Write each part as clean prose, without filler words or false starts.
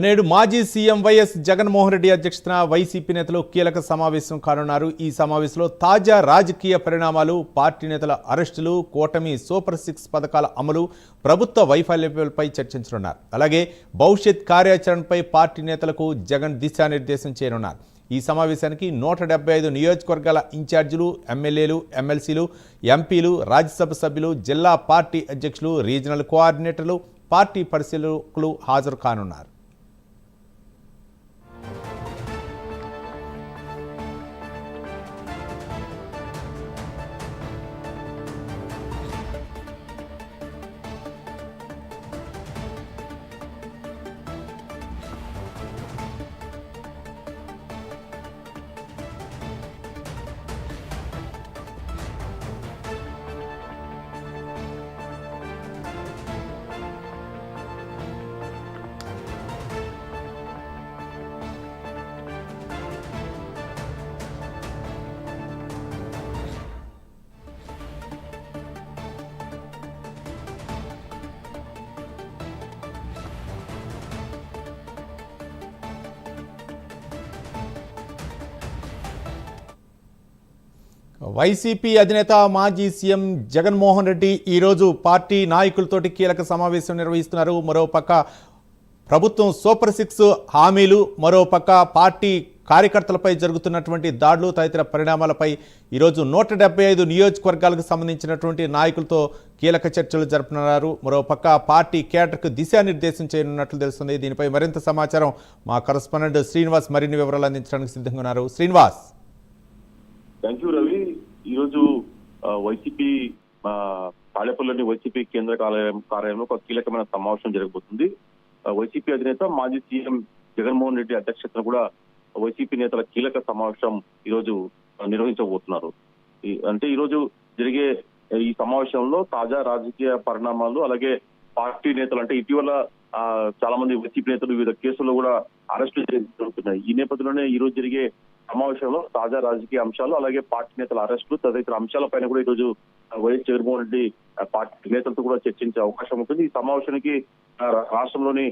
నేడు మాజీ CM YS Jaganmohan Reddy అధ్యక్షతన వైసీపీ నేతలు కీలక సమావేశం కానున్నారు. ఈ సమావేశంలో తాజా రాజకీయ పరిణామాలు, పార్టీ నేతల అరెస్టులు, కూటమి సూపర్ 6 పథకాల అమలు, ప్రభుత్వ వైఫల్యాలపై చర్చించనున్నారు. అలాగే భవిష్యత్ కార్యాచరణపై పార్టీ నేతలకు జగన్ దిశానిర్దేశం చేయనున్నారు. ఈ సమావేశానికి 175 నియోజకవర్గాల ఇన్ఛార్జీలు, ఎమ్మెల్యేలు, ఎమ్మెల్సీలు, ఎంపీలు, రాజ్యసభ సభ్యులు, జిల్లా పార్టీ అధ్యక్షులు, రీజనల్ కోఆర్డినేటర్లు, పార్టీ పరిశీలకులు హాజరు కానున్నారు. వైసీపీ అధినేత మాజీ సీఎం జగన్మోహన్ రెడ్డి ఈరోజు పార్టీ నాయకులతోటి కీలక సమావేశం నిర్వహిస్తున్నారు. మరోపక్క ప్రభుత్వం సూపర్ 6 హామీలు, మరోపక్క పార్టీ కార్యకర్తలపై జరుగుతున్నటువంటి దాడులు తదితర పరిణామాలపై ఈరోజు 175 నియోజకవర్గాలకు సంబంధించినటువంటి నాయకులతో కీలక చర్చలు జరుపుతున్నారు. మరోపక్క పార్టీ కేడర్కు దిశానిర్దేశం చేయనున్నట్లు తెలుస్తుంది. దీనిపై మరింత సమాచారం మా కరెస్పాండెంట్ శ్రీనివాస్ మరిన్ని వివరాలు అందించడానికి సిద్ధంగా ఉన్నారు. శ్రీనివాస్. Thank you Ravi. ఈరోజు వైసీపీ తాడేపల్లిలోని వైసీపీ కేంద్ర కార్యాలయంలో ఒక కీలకమైన సమావేశం జరగబోతుంది. వైసీపీ అధినేత మాజీ సీఎం జగన్మోహన్ రెడ్డి అధ్యక్షతన కూడా వైసీపీ నేతల కీలక సమావేశం ఈరోజు నిర్వహించబోతున్నారు. అంటే ఈరోజు జరిగే ఈ సమావేశంలో తాజా రాజకీయ పరిణామాలు, అలాగే పార్టీ నేతలు, అంటే ఇటీవల చాలా మంది వైసీపీ నేతలు వివిధ కేసుల్లో కూడా అరెస్టులు జరుగుతున్నాయి. ఈ నేపథ్యంలోనే ఈ రోజు జరిగే సమావేశంలో తాజా రాజకీయ అంశాలు, అలాగే పార్టీ నేతల అరెస్టులు తదితర అంశాలపైన కూడా ఈరోజు వైఎస్ జగన్మోహన్ రెడ్డి పార్టీ నేతలతో కూడా చర్చించే అవకాశం ఉంటుంది. ఈ సమావేశానికి రాష్ట్రంలోని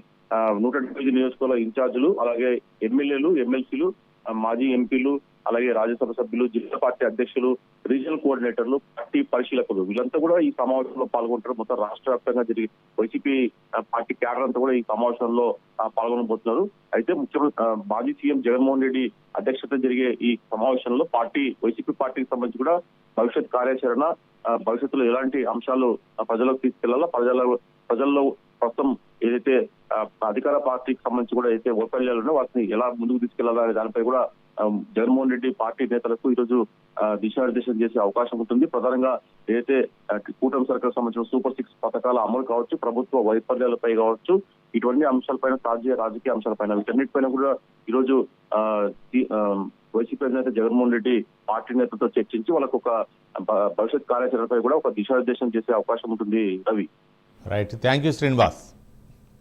175 నియోజకవర్గాల ఇన్ఛార్జీలు, అలాగే ఎమ్మెల్యేలు, ఎమ్మెల్సీలు, మాజీ ఎంపీలు, అలాగే రాజ్యసభ సభ్యులు, జిల్లా పార్టీ అధ్యక్షులు, రీజనల్ కోఆర్డినేటర్లు, పార్టీ పరిశీలకులు వీళ్ళంతా కూడా ఈ సమావేశంలో పాల్గొంటారు. మొత్తం రాష్ట్ర వ్యాప్తంగా జరిగే వైసీపీ పార్టీ క్యాడర్ అంతా కూడా ఈ సమావేశంలో పాల్గొనబోతున్నారు. అయితే ముఖ్యమంత్రి మాజీ సీఎం జగన్మోహన్ రెడ్డి అధ్యక్షత జరిగే ఈ సమావేశంలో వైసీపీ పార్టీకి సంబంధించి కూడా భవిష్యత్ కార్యాచరణ, భవిష్యత్తులో ఎలాంటి అంశాలు ప్రజలకు తీసుకెళ్లాలా, ప్రజల్లో ప్రస్తుతం ఏదైతే అధికార పార్టీకి సంబంధించి కూడా ఏదైతే వైఫల్యాలు ఉన్నాయో వాటిని ఎలా ముందుకు తీసుకెళ్లాలా అనే దానిపై కూడా జగన్మోహన్ రెడ్డి పార్టీ నేతలకు ఈరోజు దిశానిర్దేశం చేసే అవకాశం ఉంటుంది. ప్రధానంగా ఏదైతే కూటమి సర్కార్ సంబంధించిన సూపర్ 6 పథకాల అమలు కావచ్చు, ప్రభుత్వ వైఫల్యాలపై కావచ్చు, ఇటువంటి అంశాలపైన, తాజా రాజకీయ అంశాలపైన, వీటన్నిటిపైన కూడా ఈరోజు వైసీపీ అధినేత జగన్మోహన్ రెడ్డి పార్టీ నేతలతో చర్చించి వాళ్ళకు ఒక భవిష్యత్ కార్యాచరణపై కూడా ఒక దిశానిర్దేశం చేసే అవకాశం ఉంటుంది. Ravi. Right, thank you Srinivas.